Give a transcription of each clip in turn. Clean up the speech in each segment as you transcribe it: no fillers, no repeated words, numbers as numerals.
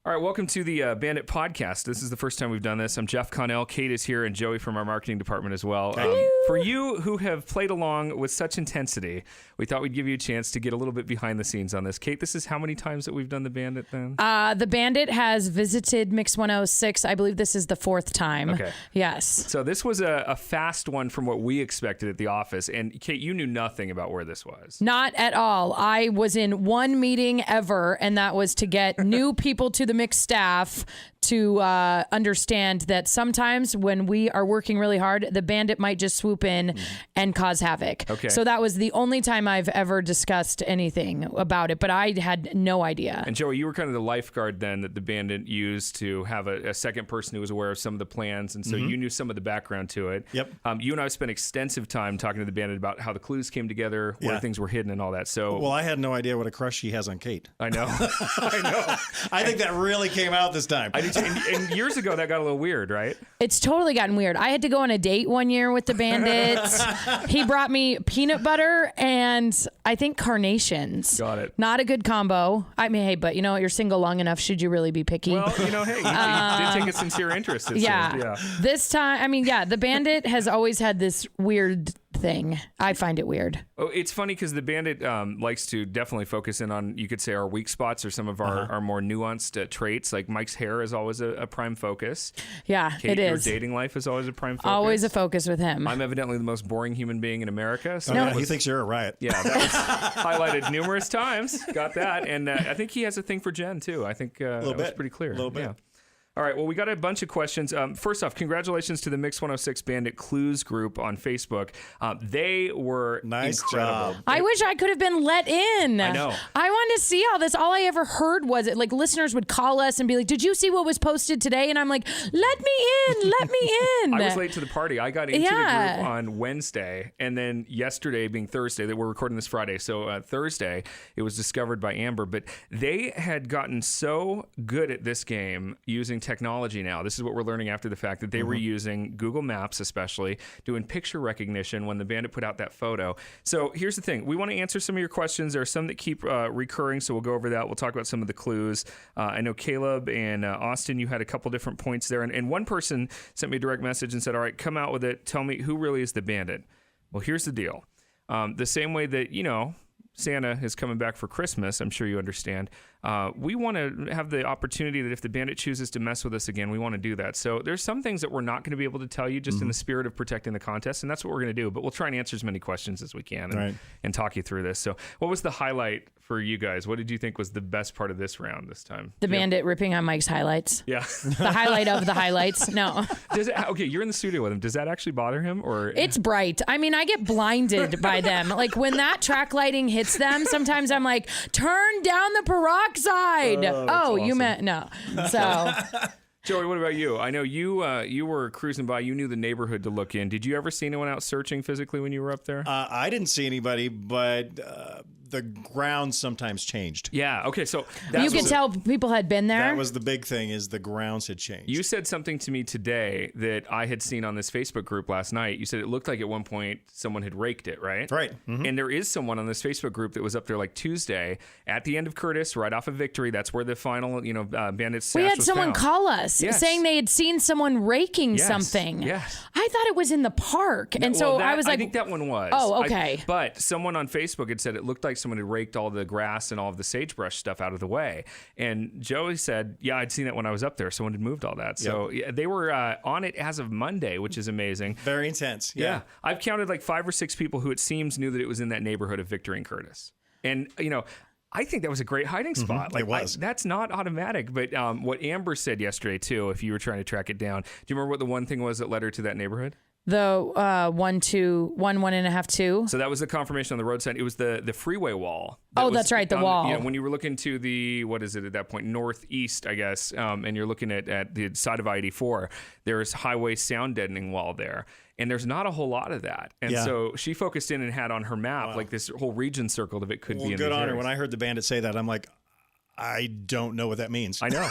All right, welcome to the Bandit podcast. This is the first time we've done this. I'm Jeff Connell. Kate is here, and Joey from our marketing department as well. For you who have played along with such intensity, we thought we'd give you a chance to get a little bit behind the scenes on this. Kate, this is how many times that we've done the Bandit then? The Bandit has visited Mix 106. I believe this is the fourth time. Okay. Yes. So this was a fast one from what we expected at the office. And Kate, you knew nothing about where this was. Not at all. I was in one meeting ever, and that was to get new people to the Mix staff to understand that sometimes when we are working really hard, the Bandit might just swoop in and cause havoc. Okay. So that was the only time I've ever discussed anything about it, but I had no idea. And Joey, you were kind of the lifeguard then that the Bandit used to have a second person who was aware of some of the plans, and so you knew some of the background to it. Yep. You and I spent extensive time talking to the Bandit about how the clues came together, where things were hidden and all that. So, well, I had no idea what a crush she has on Kate. I know. I know. I think that really came out this time. I did too. And years ago, that got a little weird, right? It's totally gotten weird. I had to go on a date one year with the Bandits. He brought me peanut butter and I think carnations. Got it. Not a good combo. I mean, hey, but you know what? You're single long enough. Should you really be picky? Well, you know, hey, you did take a sincere interest. Yeah. This time, I mean, the Bandit has always had this weird thing. I find it weird. Oh, it's funny because the Bandit likes to definitely focus in on, you could say, our weak spots or some of our more nuanced traits. Like Mike's hair is always a prime focus. Yeah, Kate, it is. Your dating life is always a prime focus. Always a focus with him. I'm evidently the most boring human being in America. So he thinks you're a riot. Yeah, that was highlighted numerous times. Got that. And I think he has a thing for Jen, too. I think that was pretty clear. A little bit. Yeah. All right, well, we got a bunch of questions. First off, congratulations to the Mix 106 Bandit Clues group on Facebook. They were incredible. Job. I wish I could have been let in. I know. I wanted to see all this. All I ever heard was it. Like listeners would call us and be like, "Did you see what was posted today?" And I'm like, "Let me in, let me in." I was late to the party. I got into the group on Wednesday, and then yesterday being Thursday, that we're recording this Friday. So Thursday, it was discovered by Amber. But they had gotten so good at this game using technology now. This is what we're learning after the fact, that they were using Google Maps, especially doing picture recognition when the Bandit put out that photo. So here's the thing. We want to answer some of your questions. There are some that keep recurring, so we'll go over that. We'll talk about some of the clues. I know Caleb and Austin, you had a couple different points there. And one person sent me a direct message and said, all right, come out with it. Tell me who really is the Bandit. Well, here's the deal. The same way that, you know, Santa is coming back for Christmas, I'm sure you understand. We want to have the opportunity that if the Bandit chooses to mess with us again, we want to do that. So there's some things that we're not going to be able to tell you just in the spirit of protecting the contest, and that's what we're going to do. But we'll try and answer as many questions as we can and talk you through this. So what was the highlight for you guys? What did you think was the best part of this round this time? The Bandit ripping on Mike's highlights. Yeah. The highlight of the highlights. No. Okay, you're in the studio with him. Does that actually bother him? Or It's bright. I mean, I get blinded by them. Like when that track lighting hits them, sometimes I'm like, turn down the peroxide. Oh, you meant no. So Joey, what about you? I know you were cruising by. You knew the neighborhood to look in. Did you ever see anyone out searching physically when you were up there? I didn't see anybody, but the ground sometimes changed. Yeah. Okay. So you could tell people had been there. That was the big thing, is the grounds had changed. You said something to me today that I had seen on this Facebook group last night. You said it looked like at one point someone had raked it, right? Right. Mm-hmm. And there is someone on this Facebook group that was up there like Tuesday at the end of Curtis, right off of Victory. That's where the final, Bandit's stash we had was someone found. call us saying they had seen someone raking something. Yes. I thought it was in the park. And so I was like, I think that one was. Oh, okay. But someone on Facebook had said it looked like someone had raked all the grass and all of the sagebrush stuff out of the way. And Joey said, yeah, I'd seen it when I was up there. Someone had moved all that. So they were on it as of Monday, which is amazing. Very intense. Yeah. I've counted like 5 or 6 people who it seems knew that it was in that neighborhood of Victory and Curtis. And, I think that was a great hiding spot. It was. That's not automatic. But what Amber said yesterday, too, if you were trying to track it down, do you remember what the one thing was that led her to that neighborhood? The 1, 2, 1, 1.5, 2. So that was the confirmation on the road sign. It was the freeway wall. That's right, the wall. When you were looking to the, what is it at that point, northeast, I guess, and you're looking at the side of I-84, there's highway sound deadening wall there. And there's not a whole lot of that. And so she focused in and had on her map, like this whole region circled of it could be in good these on her. areas. When I heard the Bandit say that, I'm like, I don't know what that means. I know.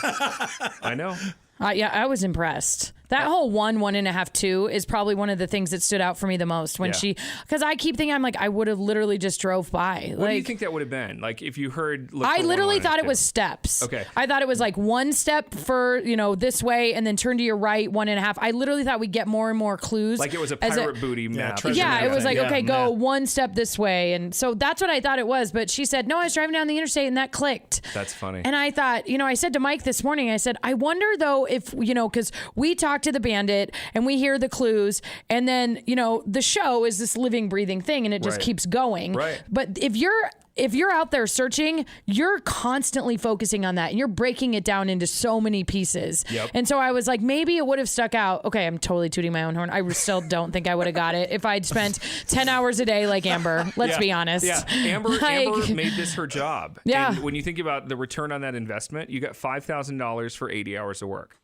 I know. I was impressed. That whole 1.5, 2 is probably one of the things that stood out for me the most when because I keep thinking, I'm like, I would have literally just drove by. What do you think that would have been? Like if you heard, I literally thought it was steps. Okay. I thought it was like one step for, this way and then turn to your right, 1.5. I literally thought we'd get more and more clues. Like it was a pirate booty map. Yeah, it was like, okay, go one step this way. And so that's what I thought it was. But she said, no, I was driving down the interstate and that clicked. That's funny. And I thought, I said to Mike this morning, I said, I wonder though if, because we talked to the Bandit and we hear the clues and then, the show is this living, breathing thing and it just keeps going. Right. But if you're out there searching, you're constantly focusing on that and you're breaking it down into so many pieces. Yep. And so I was like, maybe it would have stuck out. Okay, I'm totally tooting my own horn. I still don't think I would have got it if I'd spent 10 hours a day like Amber. Let's be honest. Yeah, Amber made this her job. Yeah. And when you think about the return on that investment, you got $5,000 for 80 hours of work.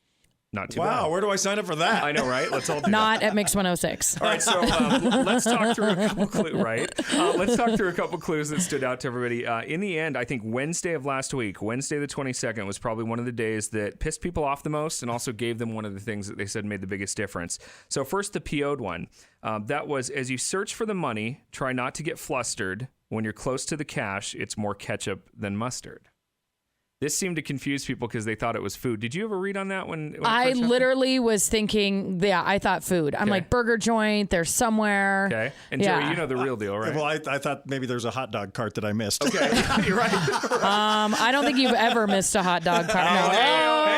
Not too bad. Wow, where do I sign up for that? I know, right? Let's all do Not that. at Mix 106. All right, so let's talk through a couple clues, right? Let's talk through a couple clues that stood out to everybody. In the end, I think Wednesday of last week, Wednesday the 22nd, was probably one of the days that pissed people off the most and also gave them one of the things that they said made the biggest difference. So first, the PO'd one. That was, as you search for the money, try not to get flustered. When you're close to the cash, it's more ketchup than mustard. This seemed to confuse people because they thought it was food. Did you ever read on that when I literally was thinking, I thought food. I'm like, burger joint, they're somewhere. Okay. And Joey, you know the real deal, right? Well, I thought maybe there's a hot dog cart that I missed. Okay. You're right. I don't think you've ever missed a hot dog cart. No.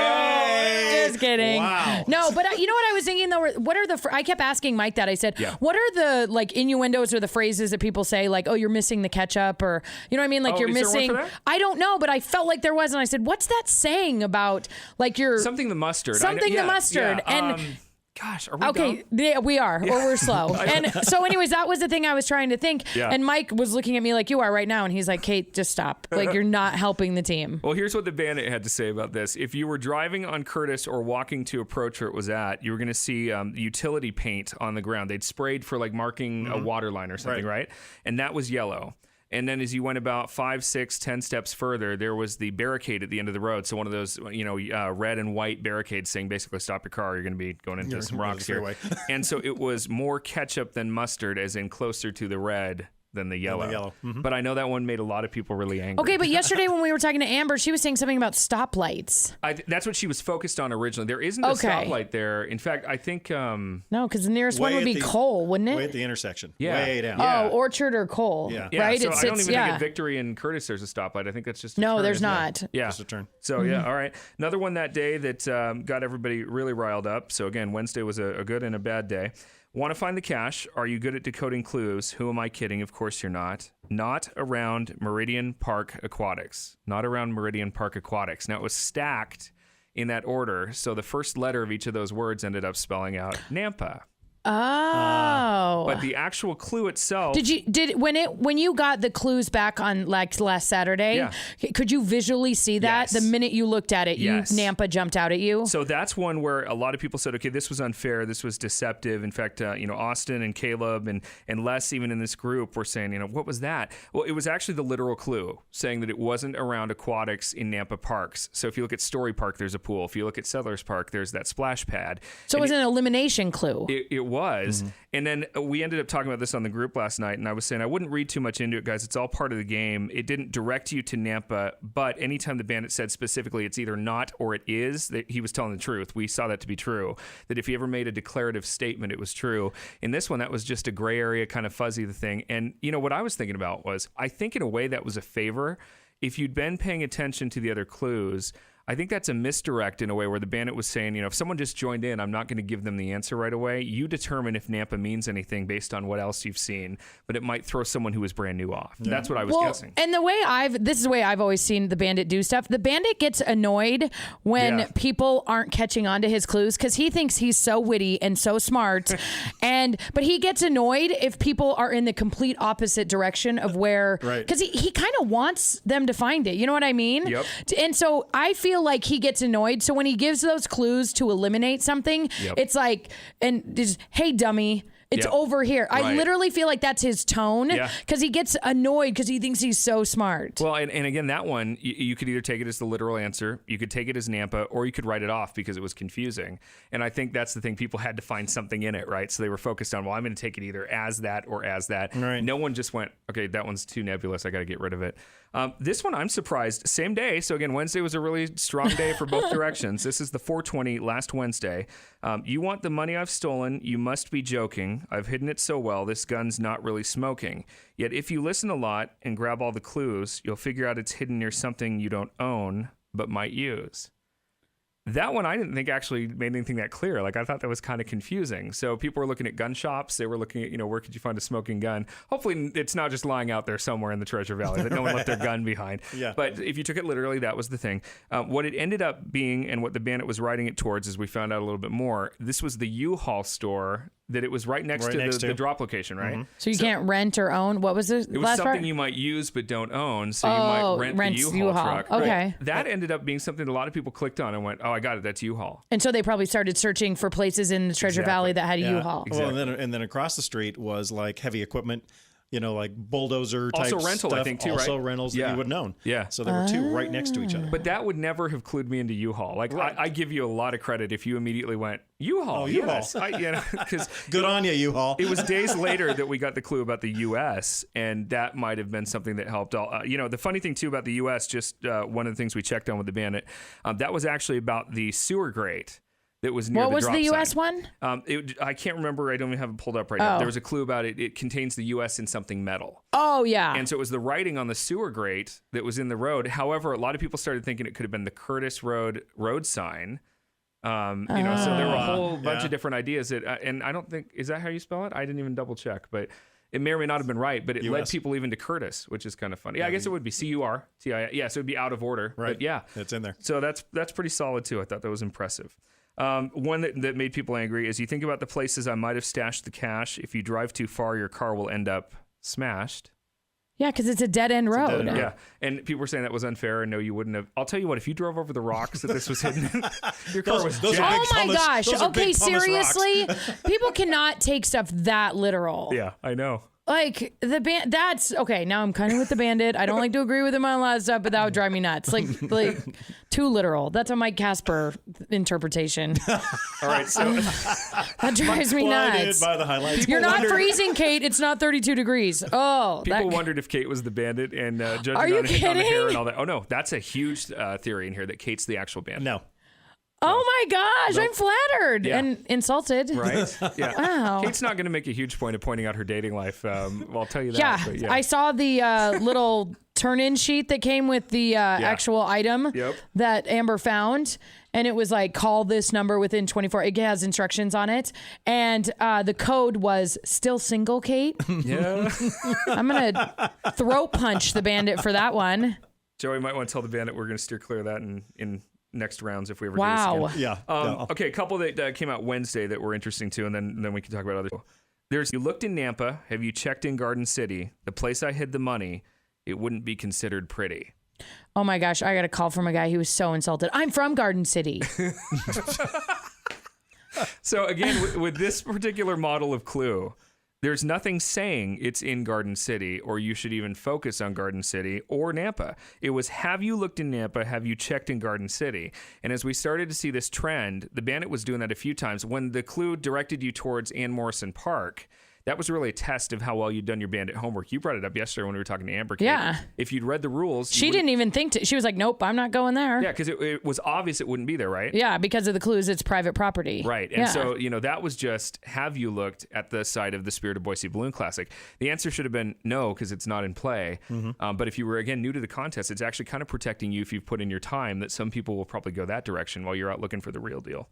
Just kidding. Wow. No, but you know what I was thinking though? What are I kept asking Mike that. I said, what are the like innuendos or the phrases that people say like, oh, you're missing the ketchup or, you know what I mean? Like you're missing. I don't know, but I felt like there was. And I said, what's that saying about like you're. Something the mustard. Something the mustard. Yeah. And. Gosh, are we okay? dumb? Yeah, we are, or we're slow. And so, anyways, that was the thing I was trying to think. Yeah. And Mike was looking at me like you are right now, and he's like, "Kate, just stop. Like you're not helping the team." Well, here's what the Bandit had to say about this. If you were driving on Curtis or walking to approach where it was at, you were going to see utility paint on the ground. They'd sprayed for like marking a water line or something, right? And that was yellow. And then as you went about 5, 6, 10 steps further, there was the barricade at the end of the road. So one of those, red and white barricades saying basically stop your car. You're going to be going into some rocks here. And so it was more ketchup than mustard, as in closer to the red than the yellow. Mm-hmm. But I know that one made a lot of people really angry. Okay, but yesterday when we were talking to Amber, she was saying something about stoplights. That's what she was focused on originally. There isn't a stoplight there. In fact, I think... no, because the nearest one would be Cole, wouldn't it? Way at the intersection. Yeah. Way down. Oh, Orchard or Cole. Yeah. Right? So I don't even think at Victory and Curtis there's a stoplight. I think that's just a No, turn, there's not. Yeah. Just a turn. So, yeah, all right. Another one that day that got everybody really riled up. So, again, Wednesday was a good and a bad day. Want to find the cash? Are you good at decoding clues? Who am I kidding? Of course you're not. Not around Meridian Park Aquatics. Not around Meridian Park Aquatics. Now, it was stacked in that order, so the first letter of each of those words ended up spelling out Nampa. Oh. But the actual clue itself. When you got the clues back on like last Saturday, could you visually see that? Yes. The minute you looked at it, Nampa jumped out at you? So that's one where a lot of people said, okay, this was unfair. This was deceptive. In fact, Austin and Caleb and Les, even in this group, were saying, what was that? Well, it was actually the literal clue saying that it wasn't around aquatics in Nampa parks. So if you look at Story Park, there's a pool. If you look at Settlers Park, there's that splash pad. So it was an elimination clue. It was. Mm-hmm. And then we ended up talking about this on the group last night, and I was saying I wouldn't read too much into it, guys. It's all part of the game. It didn't direct you to Nampa, but anytime the Bandit said specifically it's either not or it is, that he was telling the truth. We saw that to be true, that if he ever made a declarative statement, it was true. In this one, that was just a gray area, kind of fuzzy the thing. And, what I was thinking about was, I think in a way that was a favor. If you'd been paying attention to the other clues, I think that's a misdirect in a way where the Bandit was saying, if someone just joined in, I'm not going to give them the answer right away. You determine if Nampa means anything based on what else you've seen, but it might throw someone who is brand new off. Yeah. That's what I was guessing. And this is the way I've always seen the Bandit do stuff. The Bandit gets annoyed when people aren't catching on to his clues because he thinks he's so witty and so smart. But he gets annoyed if people are in the complete opposite direction of where, because he kind of wants them to find it. You know what I mean? Yep. And so I feel like he gets annoyed. So when he gives those clues to eliminate something, it's like, and just, hey, dummy, It's over here. I Right. literally feel like that's his tone because he gets annoyed because he thinks he's so smart. Well, and again, that one, you could either take it as the literal answer, you could take it as Nampa, or you could write it off because it was confusing. And I think that's the thing. People had to find something in it, right? So they were focused on, well, I'm going to take it either as that or as that. Right. No one just went, okay, that one's too nebulous. I got to get rid of it. This one, I'm surprised. Same day. So again, Wednesday was a really strong day for both directions. This is the 420 last Wednesday. You want the money I've stolen? You must be joking. I've hidden it so well. This gun's not really smoking. Yet if you listen a lot and grab all the clues, you'll figure out it's hidden near something you don't own but might use. That one I didn't think actually made anything that clear. Like I thought that was kind of confusing. So people were looking at gun shops. They were looking at, where could you find a smoking gun? Hopefully it's not just lying out there somewhere in the Treasure Valley that no one left their gun behind. Yeah. But if you took it literally, that was the thing. What it ended up being and what the bandit was writing it towards, as we found out a little bit more, this was the U-Haul store that it was right next to the drop location, right? Mm-hmm. So you can't rent or own. What was it? It was last something part? you might use but don't own, so you might rent the U-Haul truck. Okay. Right. That ended up being something that a lot of people clicked on and went, oh, I got it, that's U-Haul. And so they probably started searching for places in the Treasure Valley that had a U-Haul. Exactly. Well, and then across the street was like heavy equipment, like bulldozer type Also rental, stuff. I think, too, right? Also rentals that you wouldn't own. Yeah. So there were two right next to each other. But that would never have clued me into U-Haul. Like, I give you a lot of credit if you immediately went, U-Haul, Oh, yes. U-Haul. Because Good on you, U-Haul. it was days later that we got the clue about the U.S., and that might have been something that helped. The funny thing, too, about the U.S., just one of the things we checked on with the bandit, that was actually about the sewer grate that was near What the was drop the U.S. sign. one? I can't remember. I don't even have it pulled up right now. There was a clue about it. It contains the U.S. in something metal. Oh, yeah. And so it was the writing on the sewer grate that was in the road. However, a lot of people started thinking it could have been the Curtis road sign. So there were a whole bunch of different ideas that, and I don't think, is that how you spell it? I didn't even double check, but it may or may not have been right, but it led people even to Curtis, which is kind of funny. Yeah, I guess it would be Curtis. Yeah, so it would be out of order. Right. But yeah. It's in there. So that's pretty solid too. I thought that was impressive. One that made people angry is you think about the places I might have stashed the cash. If you drive too far, your car will end up smashed. Yeah, because it's a dead-end road. Yeah, and people were saying that was unfair, and no, you wouldn't have. I'll tell you what, if you drove over the rocks that this was hidden in, your car was those are jacked. Oh my gosh. Those are Okay, big pumice seriously? People cannot take stuff that literal. Yeah, I know. Like that's okay. Now I'm kind of with the bandit. I don't like to agree with him on a lot of stuff, but that would drive me nuts. Like too literal. That's a Mike Casper interpretation. All right, so That drives me Blinded nuts. by the highlights. You're not freezing, Kate. It's not 32 degrees. Oh, people wondered if Kate was the bandit, and judging Are you on the hair kidding? and all that. Oh no, that's a huge theory in here that Kate's the actual bandit. No. Oh my gosh, I'm flattered and insulted. Right? Yeah. Wow. Kate's not going to make a huge point of pointing out her dating life. Well, I'll tell you that. Yeah, but I saw the little turn-in sheet that came with the actual item that Amber found, and it was like, call this number within 24. It has instructions on it, and the code was still single, Kate. Yeah. I'm gonna throat punch the bandit for that one. Joey might want to tell the bandit we're going to steer clear of that in next rounds if we ever do Wow. this again. Yeah. Okay, a couple that came out Wednesday that were interesting too, and then we can talk about others. There's, you looked in Nampa, have you checked in Garden City? The place I hid the money, it wouldn't be considered pretty. Oh my gosh, I got a call from a guy who was so insulted. I'm from Garden City. So again, with this particular model of clue, there's nothing saying it's in Garden City or you should even focus on Garden City or Nampa. It was, have you looked in Nampa? Have you checked in Garden City? And as we started to see this trend, the bandit was doing that a few times. When the clue directed you towards Ann Morrison Park, that was really a test of how well you'd done your bandit homework. You brought it up yesterday when we were talking to Amber. Kate. Yeah. If you'd read the rules. She didn't even think to. She was like, nope, I'm not going there. Yeah, because it was obvious it wouldn't be there, right? Yeah, because of the clues, it's private property. Right. And so, that was just, have you looked at the site of the Spirit of Boise Balloon Classic? The answer should have been no, because it's not in play. Mm-hmm. But if you were, again, new to the contest, it's actually kind of protecting you if you've put in your time that some people will probably go that direction while you're out looking for the real deal.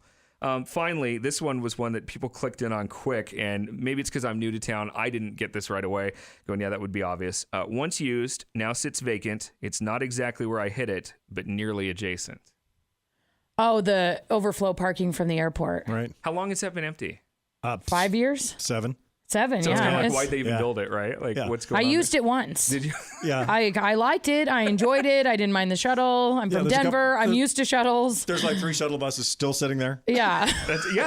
Finally, this one was one that people clicked in on quick, and maybe it's because I'm new to town. I didn't get this right away. Going, yeah, that would be obvious. Once used, now sits vacant. It's not exactly where I hid it, but nearly adjacent. Oh, the overflow parking from the airport. Right. How long has that been empty? 5 years? 7. 7. So it's kind of like It's- why'd they even build it, right? Like what's going I on? used it once. Did you? Yeah. I liked it. I enjoyed it. I didn't mind the shuttle. I'm from there's a Denver. I'm used to shuttles. There's like 3 shuttle buses still sitting there. Yeah.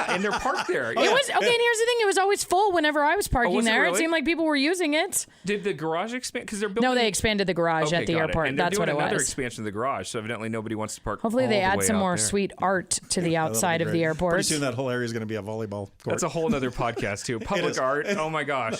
And they're parked there. It was okay. And here's the thing: it was always full whenever I was parking was it there. really? It seemed like people were using it. Did the garage expand? Because they're building. No, they expanded the garage at the got it. airport. And they're That's doing what it another was. expansion of the garage. So evidently nobody wants to park. Hopefully, all they the add way some out more there. sweet art to the outside of the airport. Pretty soon that whole area is going to be a volleyball court. That's a whole other podcast too. Public is. art. Oh my gosh.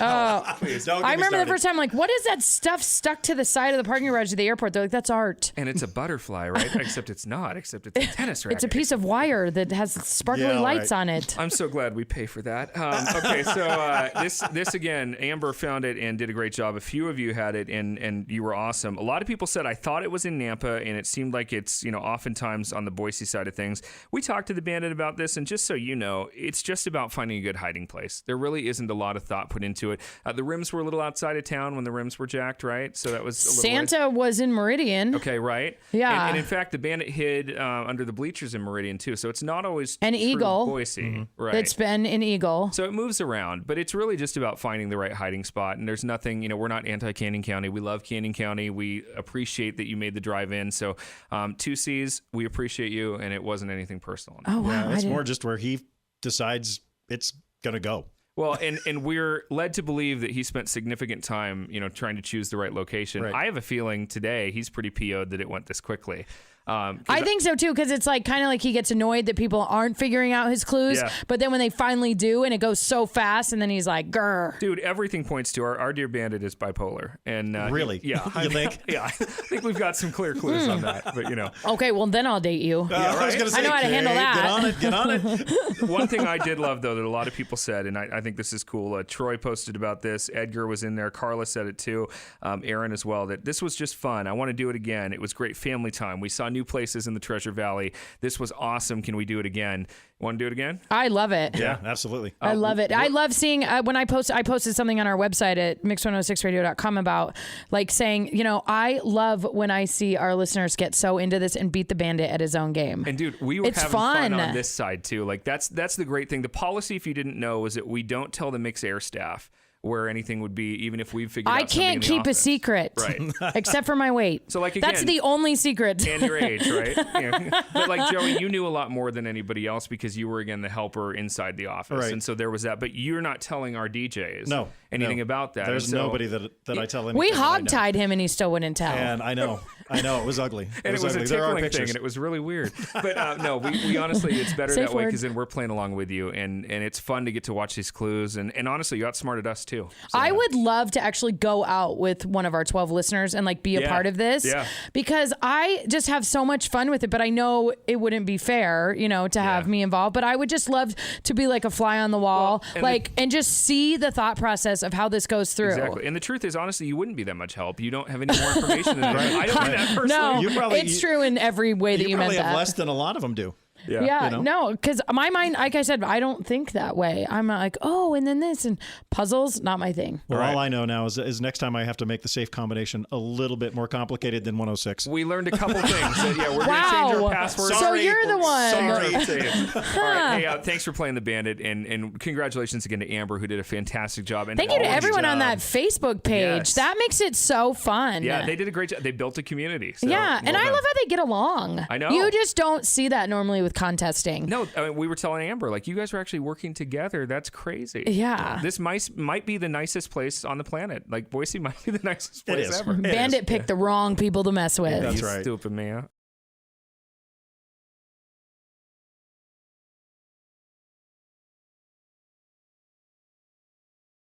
Please. Don't get I me remember the started. first time, like, what is that stuff stuck to the side of the parking garage of the airport? They're like, that's art. And it's a butterfly, right? Except it's not. Except it's a tennis racket. It's a piece of wire that has sparkly Yeah, lights right. on it. I'm so glad we pay for that. Okay, so this again, Amber found it and did a great job. A few of you had it, and you were awesome. A lot of people said I thought it was in Nampa, and it seemed like it's oftentimes on the Boise side of things. We talked to the Bandit about this, and just so you know, it's just about finding a good hiding place. There really isn't a lot of thought put into it. The rims were a little outside of town when the rims were jacked, right? So that was a little Santa was in Meridian. Okay, right? Yeah. And in fact, the Bandit hid under the bleachers in Meridian, too. So it's not always And true Eagle. Boise, right? It's been in Eagle. So it moves around, but it's really just about finding the right hiding spot. And there's nothing, we're not anti-Canyon County. We love Canyon County. We appreciate that you made the drive in. So 2Cs, we appreciate you, and it wasn't anything personal. Oh, wow. Yeah, I it's didn't- more just where he decides it's going to go. Well, and we're led to believe that he spent significant time, trying to choose the right location. Right. I have a feeling today he's pretty PO'd that it went this quickly. I think so too, because it's like kind of like he gets annoyed that people aren't figuring out his clues, Yeah. but then when they finally do, and it goes so fast, and then he's like, "Grr." Dude, everything points to our dear Bandit is bipolar, and Really? yeah, You think? Yeah, I think we've got some clear clues on that, but Okay, well then I'll date you. I was going to say, I know how to handle okay, that. Get on it. one thing I did love though that a lot of people said, and I think this is cool. Troy posted about this. Edgar was in there. Carla said it too. Aaron as well. That this was just fun. I want to do it again. It was great family time. We saw new places in the Treasure Valley. This was awesome. Can we do it again? Want to do it again? I love it. Yeah, absolutely. I love it. I love seeing when I posted something on our website at mix106radio.com about like saying, I love when I see our listeners get so into this and beat the Bandit at his own game. And dude, we were It's having fun fun on this side too. Like that's the great thing. The policy, if you didn't know, is that we don't tell the Mix Air staff where anything would be, even if we've figured I out something in can't the keep a office. secret, Right. except for my weight. So like That's again, the only secret. and your age, right? Yeah. But like Joey, you knew a lot more than anybody else because you were again the helper inside the office, Right. and so there was that. But you're not telling our DJs anything no. about that. There's And so- nobody that I tell anything. We that I know. hogtied him and he still wouldn't tell. And I know it was ugly. And it was a ugly. There are tickling thing, pictures. and it was really weird. But no, we honestly, it's better Safe that way word. because then we're playing along with you, and it's fun to get to watch these clues. And honestly, you outsmarted us too. So, I would love to actually go out with one of our 12 listeners and like be a Yeah. part of this because I just have so much fun with it, but I know it wouldn't be fair, to have me involved, but I would just love to be like a fly on the wall, and just see the thought process of how this goes through. Exactly. And the truth is, honestly, you wouldn't be that much help. You don't have any more information than I don't mean that personally. No, You probably- it's true in every way that you meant probably have that. less than a lot of them do. Yeah, know? no, because my mind, like I said, I don't think that way. I'm not like, oh, and then this and puzzles, not my thing. Well, Right. all I know now is next time I have to make the safe combination a little bit more complicated than 106. We learned a couple things. That, we're going to change Wow. our password. So you're the one. Sorry. All right. Hey, thanks for playing the Bandit, and congratulations again to Amber, who did a fantastic job. And Thank you to always, everyone on that Facebook page. Yes. That makes it so fun. Yeah, they did a great job. They built a community. So Yeah, and well I done. love how they get along. I know. You just don't see that normally with contesting. No, I mean, we were telling Amber, like, you guys are actually working together. That's crazy. Yeah. This might be the nicest place on the planet. Like, Boise might be the nicest place is. ever. It Bandit picked the wrong people to mess with. That's You right. Stupid man.